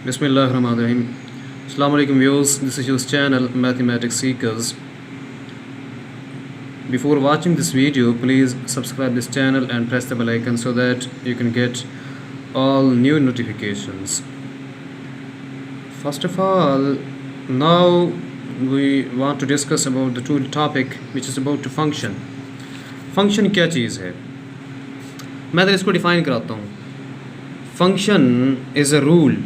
Bismillahirrahmanirrahim. Assalamu alaikum viewers, this is your channel Mathematics Seekers. Before watching this video, please subscribe this channel and press the bell icon so that you can get all new notifications. First of all, now we want to discuss about the topic which is about to function. Function क्या चीज़ है? मैं तो इसको define कराता हूँ. Function is a rule.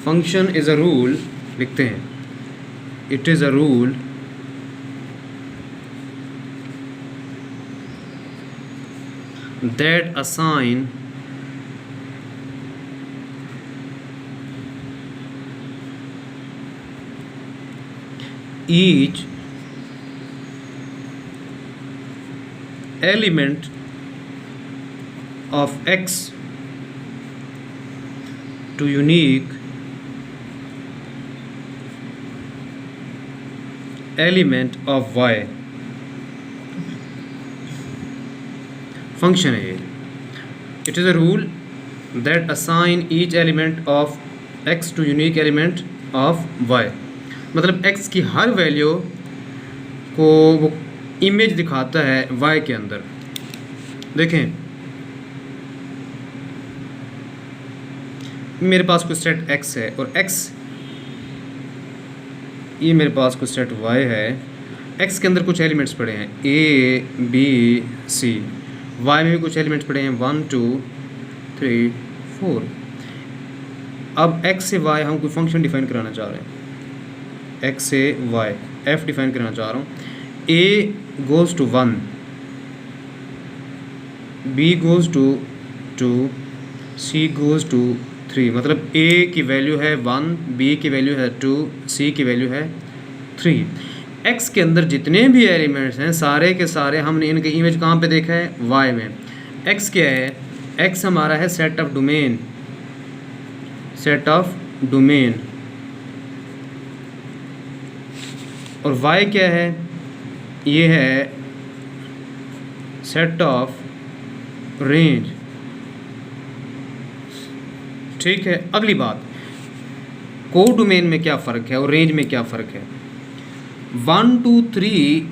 Function is a rule. लिखते हैं. It is a rule that assign each element of X to unique element of Y. Function है. It is a rule that assign each element of X to unique element of Y. मतलब X की हर value को वो image दिखाता है Y के अंदर. देखें, मेरे पास कोई सेट X है और X ये मेरे पास कोई सेट Y है. X के अंदर कुछ एलिमेंट्स पड़े हैं A B C. Y में भी कुछ एलिमेंट्स पड़े हैं 1 2 3 4. अब X से Y हम कोई फंक्शन डिफाइन कराना चाह रहे हैं. X से Y F डिफाइन कराना चाह रहा हूँ. A goes to 1, B goes to 2, C goes to 3. मतलब A की वैल्यू है 1, B की वैल्यू है 2, C की वैल्यू है 3. X के अंदर जितने भी एलिमेंट्स हैं सारे के सारे हमने इनके इमेज कहाँ पे देखा है? Y में. X क्या है? X हमारा है set of domain. Set of domain. और Y क्या है? ये है सेट ऑफ रेंज. ठीक है. अगली बात, को डोमेन में क्या फ़र्क है और रेंज में क्या फ़र्क है? 1 2 3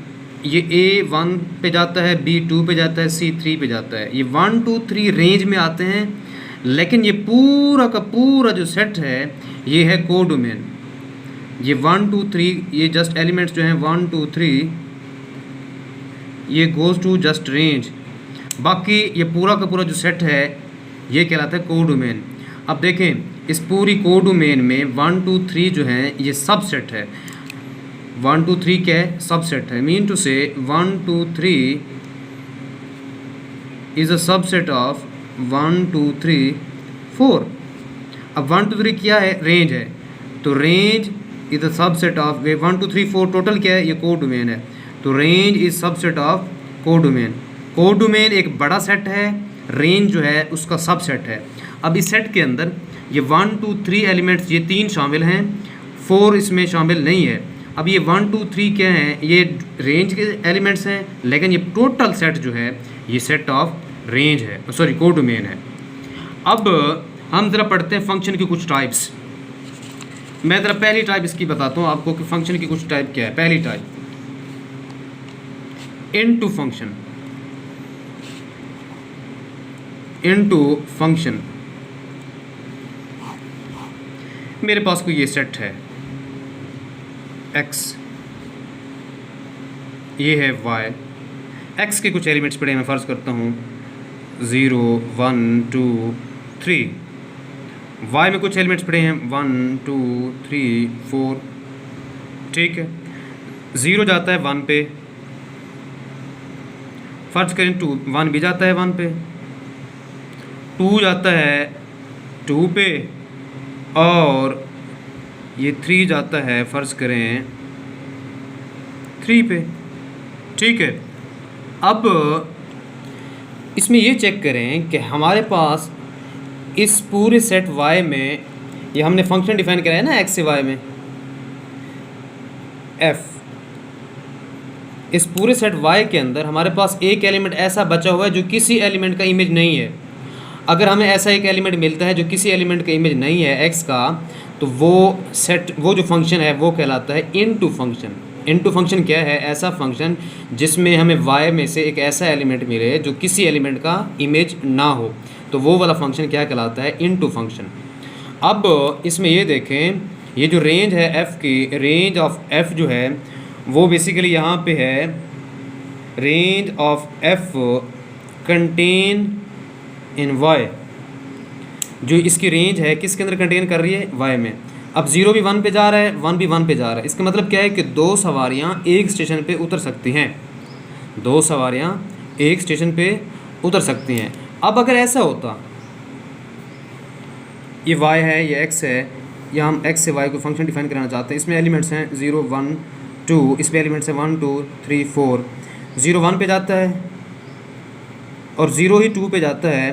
ये A 1 पे जाता है, B 2 पे जाता है, C 3 पे जाता है. ये 1 2 3 रेंज में आते हैं, लेकिन ये पूरा का पूरा जो सेट है ये है को डोमेन. ये 1 2 3 ये जस्ट एलिमेंट्स जो हैं 1 2 3 ये गोज़ टू जस्ट रेंज. बाकी ये पूरा का पूरा जो सेट है ये कहलाता है को डोमेन. अब देखें, इस पूरी को डोमेन में 1 2 3 जो हैं ये सब सेट है. 1 2 3 क्या है? सबसेट है. मीन टू से 1 2 3 इज़ अ सबसेट ऑफ 1 2 3 4. अब 1 2 3 क्या है? रेंज है. तो range is a subset of 1 2 3 4 total क्या है? ये को डोमेन है. तो रेंज इज़ सबसेट ऑफ को डोमेन. को डोमेन एक बड़ा सेट है, रेंज जो है उसका सबसेट है. अब इस सेट के अंदर ये 1 2 3 एलिमेंट्स ये 3 शामिल हैं, 4 इसमें शामिल नहीं है. अब ये 1 2 3 क्या हैं? ये रेंज के एलिमेंट्स हैं, लेकिन ये टोटल सेट जो है ये सेट ऑफ रेंज है, सॉरी को डोमेन है. अब हम ज़रा पढ़ते हैं फंक्शन की कुछ टाइप्स. मैं ज़रा पहली टाइप इसकी बताता हूँ आपको कि फंक्शन की कुछ टाइप क्या है. पहली type into function. Into function, मेरे पास कोई ये सेट है X, ये है Y. X के कुछ एलिमेंट्स पड़े, मैं फ़र्ज़ करता हूँ 0 1 2 3. Y में कुछ एलिमेंट्स पड़े हैं 1 2 3 4. ठीक है. 0 जाता है 1 पे, फ़र्ज़ करें 2 1 भी जाता है 1 पे, 2 जाता है 2 पे, और ये 3 जाता है फ़र्ज़ करें 3 पे. ठीक है. अब इसमें ये चेक करें कि हमारे पास इस पूरे सेट Y में ये हमने फंक्शन डिफाइन करा है ना X से Y में F. इस पूरे सेट Y के अंदर हमारे पास एक एलिमेंट ऐसा बचा हुआ है जो किसी एलिमेंट का इमेज नहीं है. अगर हमें ऐसा एक एलिमेंट मिलता है जो किसी एलिमेंट का इमेज नहीं है एक्स का, तो वो जो फंक्शन है वो कहलाता है इनटू फंक्शन। इनटू फंक्शन क्या है? ऐसा फंक्शन जिसमें हमें y में से एक ऐसा एलिमेंट मिले जो किसी एलिमेंट का इमेज ना हो, तो वो वाला फंक्शन क्या कहलाता है? Into function. अब इसमें ये देखें, ये जो रेंज है f की, रेंज ऑफ f जो है वो बेसिकली यहाँ पे है range of f contain in y। जो इसकी रेंज है किसके अंदर कंटेन कर रही है? y में। अब 0 भी 1 पे जा रहा है, 1 भी 1 पे जा रहा है। इसका मतलब क्या है कि दो सवारियाँ एक स्टेशन पे उतर सकती हैं, दो सवारियाँ एक स्टेशन पे उतर सकती हैं। अब अगर ऐसा होता, ये y है, ये x है, या हम x से y को फंक्शन डिफाइन कराना चाहते हैं, इसमें एलिमेंट्स हैं 0 1 2, इसमें एलिमेंट्स हैं 1 2 3 4। 0 1 पे जाता है और 0 ही 2 पे जाता है,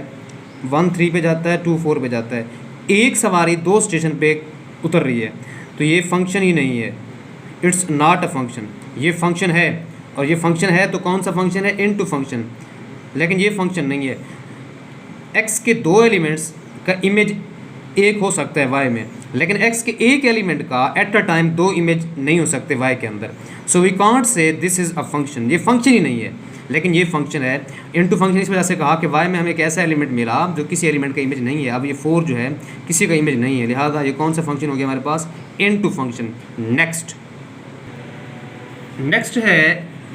1 3 पे जाता है, 2 4 पे जाता है। एक सवारी दो स्टेशन पे उतर रही है, तो ये फंक्शन ही नहीं है, इट्स नॉट अ फंक्शन। ये फंक्शन है, और ये फंक्शन है तो कौन सा फंक्शन है? Into function. लेकिन ये फंक्शन नहीं है। x के दो एलिमेंट्स का इमेज एक हो सकता है y में, लेकिन x के एक एलिमेंट का एट अ टाइम दो इमेज नहीं हो सकते y के अंदर। So we can't say this is a function. ये फंक्शन ही नहीं है, लेकिन ये फंक्शन है। इनटू फंक्शन इस वजह से कहा कि y में हमें एक ऐसा एलिमेंट मिला जो किसी एलिमेंट का इमेज नहीं है। अब ये 4 जो है किसी का इमेज नहीं है, लिहाजा ये कौन सा फंक्शन हो गया हमारे पास? Into function. नेक्स्ट है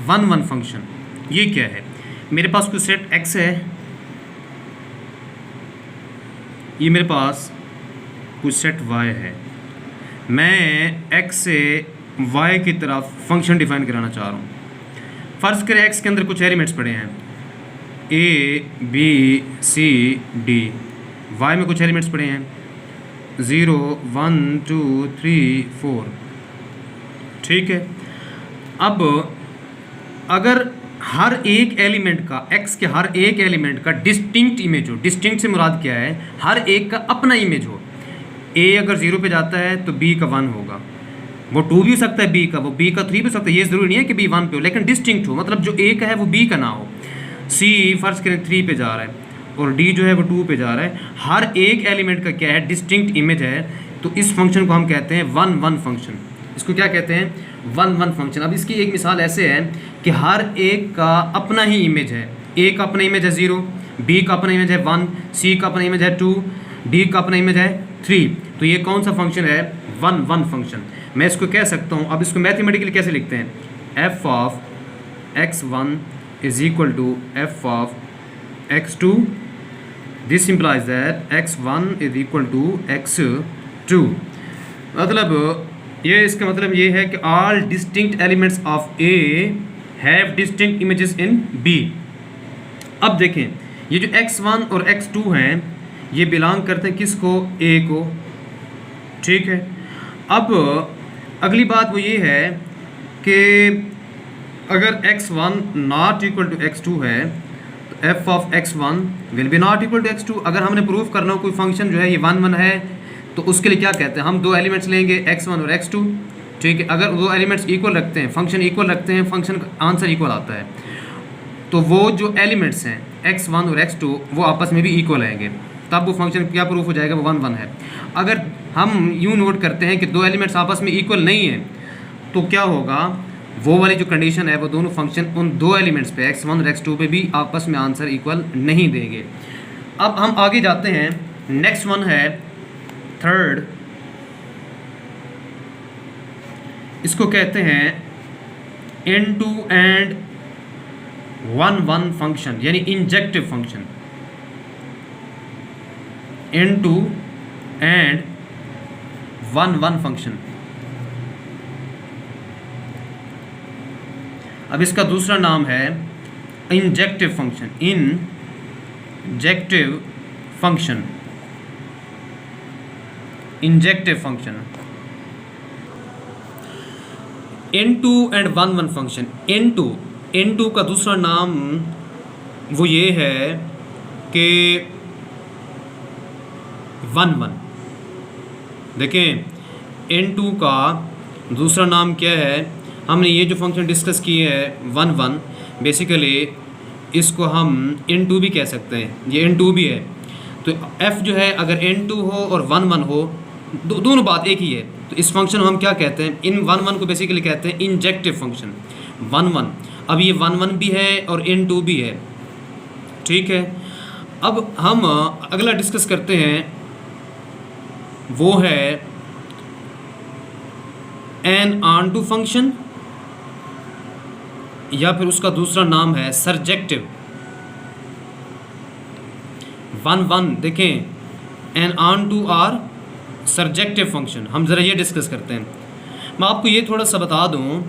1 1 फंक्शन। ये क्या है? मेरे पास कोई सेट x है, ये मेरे पास कुछ सेट y है, मैं x से y की तरफ फंक्शन डिफाइन कराना चाह रहा हूँ। फ़र्ज़ करें x के अंदर कुछ एलिमेंट्स पड़े हैं a b c d, y में कुछ एलिमेंट्स पड़े हैं 0 1 2 3 4। ठीक है। अब अगर हर एक एलिमेंट का, x के हर एक एलिमेंट का डिस्टिंक्ट इमेज हो, डिस्टिंक्ट से मुराद क्या है? हर एक का अपना इमेज हो। a अगर 0 पे जाता है तो b का 1 होगा, वो 2 भी हो सकता है b का, वो b का 3 भी हो सकता है। ये ज़रूरी नहीं है कि b 1 पे हो, लेकिन डिस्टिंक्ट हो, मतलब जो a का है वो b का ना हो। c फ़र्ज़ करें 3 पे जा रहा है और d जो है वो 2 पे जा रहा है। हर एक एलिमेंट का क्या है? डिस्टिंक्ट इमेज है। तो इस फंक्शन को हम कहते हैं 1 1 फंक्शन। इसको क्या कहते हैं? 1 1 फंक्शन। अब इसकी एक मिसाल ऐसे है कि हर एक का अपना ही इमेज है। a का अपना इमेज है 0, b का अपना इमेज है 1, c का अपना इमेज है 2, d का अपना इमेज है 3। तो ये कौन सा फंक्शन है? 1 1 फंक्शन। मैं इसको कह सकता हूँ, अब इसको मैथमेटिकली कैसे लिखते हैं? f of x1 is equal to f of x2। This implies that x1 is equal to x2। मतलब ये, इसका मतलब ये है कि all distinct elements of A have distinct images in B। अब देखें, ये जो x1 और x2 हैं ये बिलोंग करते हैं किसको? A को। ठीक है। अब अगली बात वो ये है कि अगर x1 not equal to x2 है तो f of x1 will be not equal to x2। अगर हमने प्रूव करना हो कोई फंक्शन जो है ये 1 1 है, तो उसके लिए क्या कहते हैं? हम दो एलिमेंट्स लेंगे x1 और x2। ठीक है। अगर दो एलिमेंट्स इक्वल रखते हैं, फंक्शन इक्वल रखते हैं, फंक्शन का आंसर इक्वल आता है, तो वो जो एलिमेंट्स हैं x1 और x2 वो आपस में भी इक्वल आएंगे, तब वो फंक्शन क्या प्रूफ हो जाएगा? वो 1 1 है। अगर हम यूँ नोट करते हैं कि दो एलिमेंट्स आपस में इक्वल नहीं है, तो क्या होगा? वो वाली जो कंडीशन है वो दोनों फंक्शन उन दो एलिमेंट्स पे x1 और x2 पे भी आपस में आंसर इक्वल नहीं देंगे। अब हम आगे जाते हैं। नेक्स्ट वन है थर्ड, इसको कहते हैं इनटू एंड 1 1 फंक्शन, यानी injective function. Into and 1 1 function. अब इसका दूसरा नाम है injective function. Injective function, injective function. Into and 1 1 function. Into का दूसरा नाम वो ये है कि 1 1। देखें, इनटू का दूसरा नाम क्या है? हमने ये जो फंक्शन डिस्कस किए है 1 1, बेसिकली इसको हम इनटू भी कह सकते हैं, ये इनटू भी है। तो f जो है अगर n2 हो और 1 1 हो, दोनों बात एक ही है, तो इस फंक्शन हम क्या कहते हैं, इन 1 1 को बेसिकली कहते हैं इंजेक्टिव फंक्शन 1 1। अब ये 1 1 भी है और n2 भी है, ठीक है। अब हम अगला डिस्कस करते हैं, वो है एन ऑन टू फंक्शन, या फिर उसका दूसरा नाम है सरजेक्टिव 1 1। देखें N onto are surjective function, हम ज़रा ये डिस्कस करते हैं। मैं आपको ये थोड़ा सा बता दूं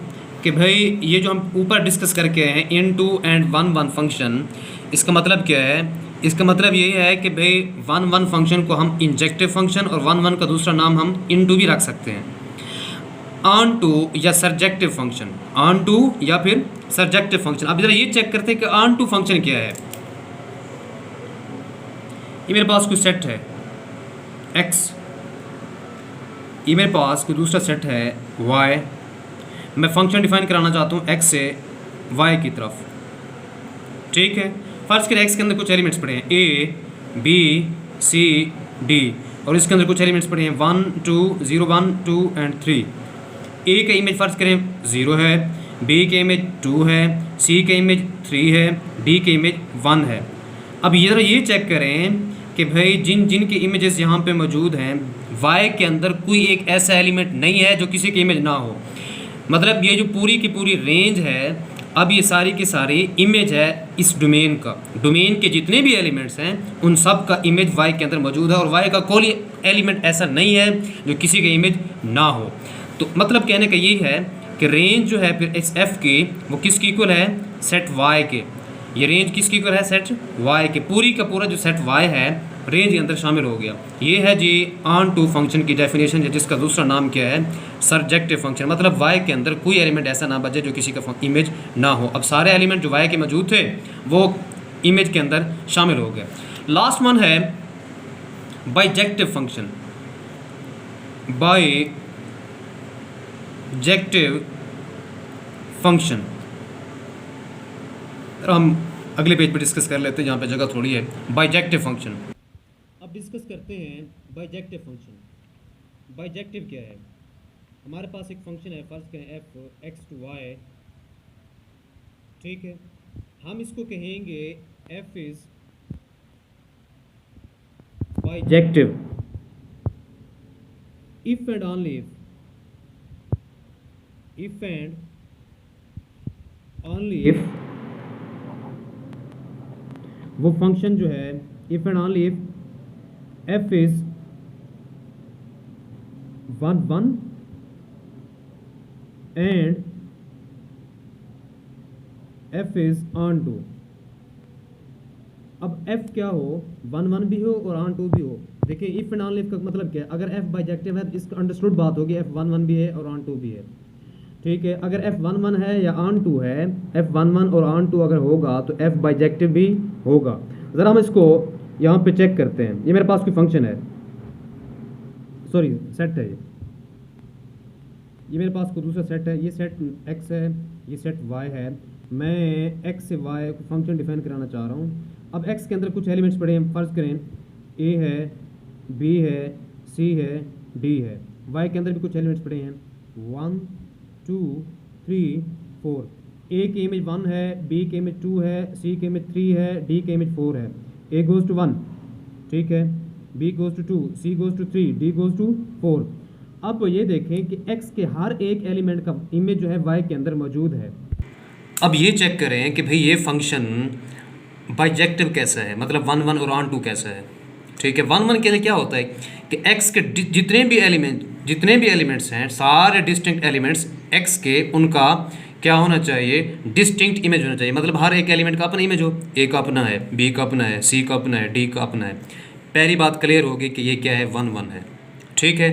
कि भाई ये जो हम ऊपर डिस्कस करके आए हैं n2 एंड 1 1 फंक्शन, इसका मतलब क्या है, इसका मतलब ये है कि भाई 1 1 फंक्शन को हम इंजेक्टिव फंक्शन और 1 1 का दूसरा नाम हम n2 भी रख सकते हैं। ऑन टू या सरजेक्टिव फंक्शन, ऑन टू या फिर सरजेक्टिव फंक्शन। अब जरा ये चेक करते हैं कि ऑन टू फंक्शन क्या है। ये मेरे पास कोई सेट है x, ये मेरे पास कोई दूसरा सेट है y, मैं फंक्शन डिफाइन कराना चाहता हूँ x से y की तरफ, ठीक है। फर्स्ट करें x के अंदर कुछ एलिमेंट्स पड़े हैं a b c d, और इसके अंदर कुछ एलिमेंट्स पड़े हैं 1 2 0 1 2 एंड 3। a का इमेज फर्स्ट करें 0 है, b के इमेज 2 है, c के इमेज 3 है, d के इमेज 1 है। अब ये ये चेक करें कि भाई जिन जिन के इमेजेस यहाँ पे मौजूद हैं, y के अंदर कोई एक ऐसा एलिमेंट नहीं है जो किसी के इमेज ना हो। मतलब ये जो पूरी की पूरी रेंज है, अब ये सारी की सारी इमेज है इस डोमेन का, डोमेन के जितने भी एलिमेंट्स हैं उन सब का इमेज y के अंदर मौजूद है, और y का कोई एलिमेंट ऐसा नहीं है जो किसी के इमेज ना हो। तो मतलब कहने का यही है कि रेंज जो है फिर इस f की वो किसकी इक्वल है, सेट y के। ये रेंज किसकी इक्वल है, सेट y के। पूरी का पूरा जो सेट y है रेंज के अंदर शामिल हो गया। ये है जी ऑन टू फंक्शन की डेफिनेशन, जिसका दूसरा नाम क्या है, सरजेक्टिव फंक्शन। मतलब y के अंदर कोई एलिमेंट ऐसा ना बचे जो किसी का इमेज ना हो। अब सारे एलिमेंट जो y के मौजूद थे वो इमेज के अंदर शामिल हो गए। लास्ट वन है बाइजेक्टिव फंक्शन, बाइजेक्टिव फंक्शन हम अगले पेज पे डिस्कस कर लेते हैं, जहाँ पे जगह थोड़ी है। बाइजेक्टिव फंक्शन अब डिस्कस करते हैं। बाइजेक्टिव फंक्शन, बाइजेक्टिव क्या है, हमारे पास एक फंक्शन है, फर्स्ट कहें f x to y, ठीक है। हम इसको कहेंगे f is bijective if and only if and only if वो फंक्शन जो है, if and only if f is 1 1 and f is onto. अब f क्या हो, 1 1 भी हो और ऑन टू भी हो। देखिए इफ एंड ओनली इफ का मतलब क्या है, अगर f बाइजेक्टिव है तो इसका अंडरस्टूड बात होगी f 1 1 भी है और ऑन टू भी है, ठीक है। अगर f 1 1 है या ऑन टू है, f 1 1 और ऑन टू अगर होगा तो f बाइजेक्टिव भी होगा। ज़रा हम इसको यहाँ पे चेक करते हैं। ये मेरे पास कोई फंक्शन है, सॉरी सेट है, ये मेरे पास कोई दूसरा सेट है, ये सेट x है, ये सेट y है। मैं x से y को फंक्शन डिफाइन कराना चाह रहा हूँ। अब x के अंदर कुछ एलिमेंट्स पड़े हैं, फर्ज करें a है, b है, c है, d है। y के अंदर भी कुछ एलिमेंट्स पड़े हैं 1 2 3 4। a की इमेज 1 है, b की इमेज 2 है, c की इमेज 3 है, d की इमेज 4 है। a गोज़ टू 1, ठीक है, b goes to 2, c goes to 3, d goes to 4। अब ये देखें कि x के हर एक एलिमेंट का इमेज जो है y के अंदर मौजूद है। अब ये चेक करें कि भाई ये फंक्शन बाइजेक्टिव कैसा है, मतलब 1 1 और ऑन टू कैसा है, ठीक है। 1 1 के लिए क्या होता है कि x के जितने भी एलिमेंट्स हैं, सारे डिस्टिंक्ट एलिमेंट्स x के, उनका क्या होना चाहिए, डिस्टिंक्ट इमेज होना चाहिए। मतलब हर एक एलिमेंट का अपना इमेज हो, a का अपना है, b का अपना है, c का अपना है, d का अपना है। पहली बात क्लियर होगी कि ये क्या है, 1 1 है, ठीक है।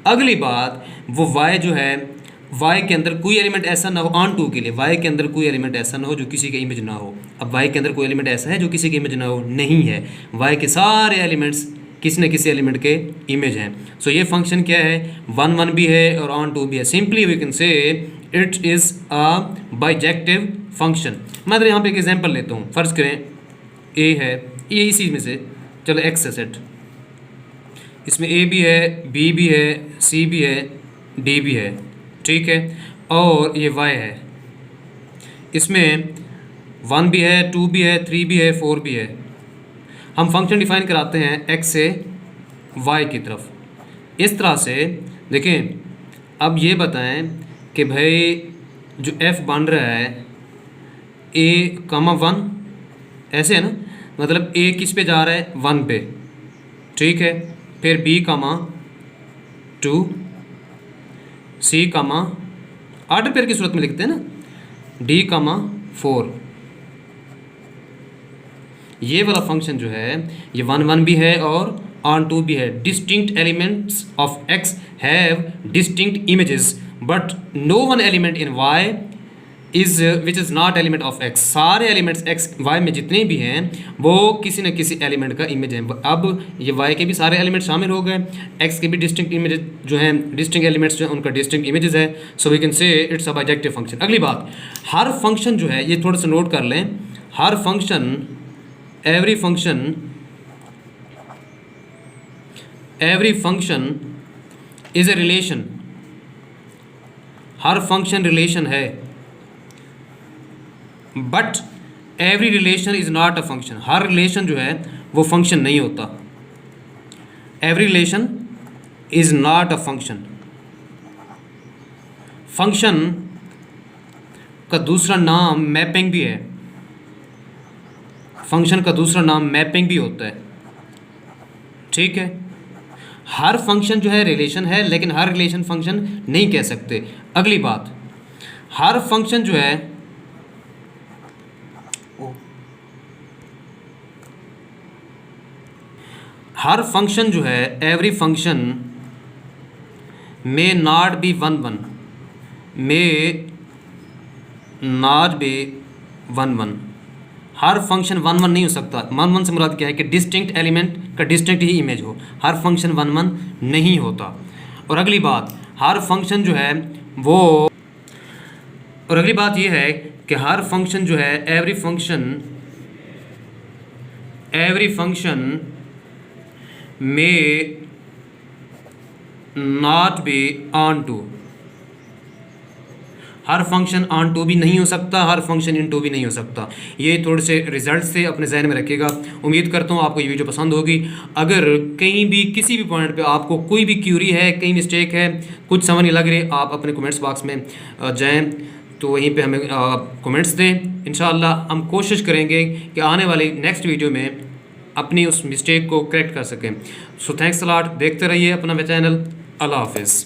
अगली बात, वो y जो है, y के अंदर कोई एलिमेंट ऐसा ना हो, ऑन टू के लिए y के अंदर कोई एलिमेंट ऐसा ना हो जो किसी के इमेज ना हो। अब y के अंदर कोई एलिमेंट ऐसा है जो किसी के इमेज ना हो, नहीं है। y के सारे एलिमेंट्स किसी न किसी एलिमेंट के इमेज हैं। सो ये फंक्शन क्या है, 1 1 भी है और ऑन टू भी है। Simply we can say it is a bijective function. मैं यहाँ पे एक एग्जांपल लेता हूँ। फ़र्ज़ करें a है, ये इसी में से चलो एक्स है सेट, इसमें ए भी है, बी भी है, सी भी है, डी भी है, ठीक है, और ये वाई है, इसमें 1 भी है, 2 भी है, 3 भी है, 4 भी है। हम फंक्शन डिफाइन कराते हैं एक्स से वाई की तरफ इस तरह से। देखें, अब ये बताएं कि भाई जो एफ बन रहा है ए कमा 1, ऐसे है ना, मतलब ए किस पे जा रहा है 1 पे, ठीक है, फिर बी कमा 2, सी कमा ऑर्डर पेयर की सूरत में लिखते हैं ना, डी कमा 4। ये वाला फंक्शन जो है ये 1 1 भी है और ऑन 2 भी है। Distinct elements of X have distinct images but no one element in Y is which is not element of X. सारे एलिमेंट्स एक्स वाई में जितने भी हैं वो किसी न किसी एलिमेंट का इमेज है। अब ये वाई के भी सारे एलिमेंट शामिल हो गए, एक्स के भी डिस्टिंक्ट इमेज जो हैं, डिस्टिंक्ट एलिमेंट्स जो हैं उनका डिस्टिंक्ट इमेजेस है। So we can say it's a bijective function. अगली बात, हर फंक्शन जो है, ये थोड़ा सा नोट कर लें, हर function every function is a relation। हर फंक्शन रिलेशन है, but every relation is not a function. हर रिलेशन जो है वो फंक्शन नहीं होता। Every relation is not a function. Function का दूसरा नाम मैपिंग भी है, फंक्शन का दूसरा नाम मैपिंग भी होता है, ठीक है। हर फंक्शन जो है रिलेशन है, लेकिन हर रिलेशन फंक्शन नहीं कह सकते। अगली बात, हर फंक्शन जो है every function may not be 1 1, may not be 1 1। Her function 1 1 नहीं हो सकता। 1 1 से मुराद क्या है कि डिस्टिंक्ट एलिमेंट का डिस्टिंक्ट ही इमेज हो। हर फंक्शन 1 1 नहीं होता। और अगली बात, हर फंक्शन जो है वो, और अगली बात ये है कि हर फंक्शन जो है एवरी फंक्शन में नॉट बी ऑन टू। हर फंक्शन ऑन टू भी नहीं हो सकता, हर फंक्शन इन टू भी नहीं हो सकता। ये थोड़े से रिजल्ट से अपने जहन में रखिएगा। उम्मीद करता हूँ आपको ये वीडियो पसंद होगी। अगर कहीं भी किसी भी पॉइंट पे आपको कोई भी क्यूरी है, कहीं मिस्टेक है, कुछ समझ नहीं लग रही, आप अपने कमेंट्स बॉक्स में जाएँ तो वहीं पे हमें कमेंट्स दें। इंशाअल्लाह हम कोशिश करेंगे कि आने वाली नेक्स्ट वीडियो में अपनी उस मिस्टेक को करेक्ट कर सकें। So thanks a lot. देखते रहिए अपना चैनल। अल्लाह हाफिज़।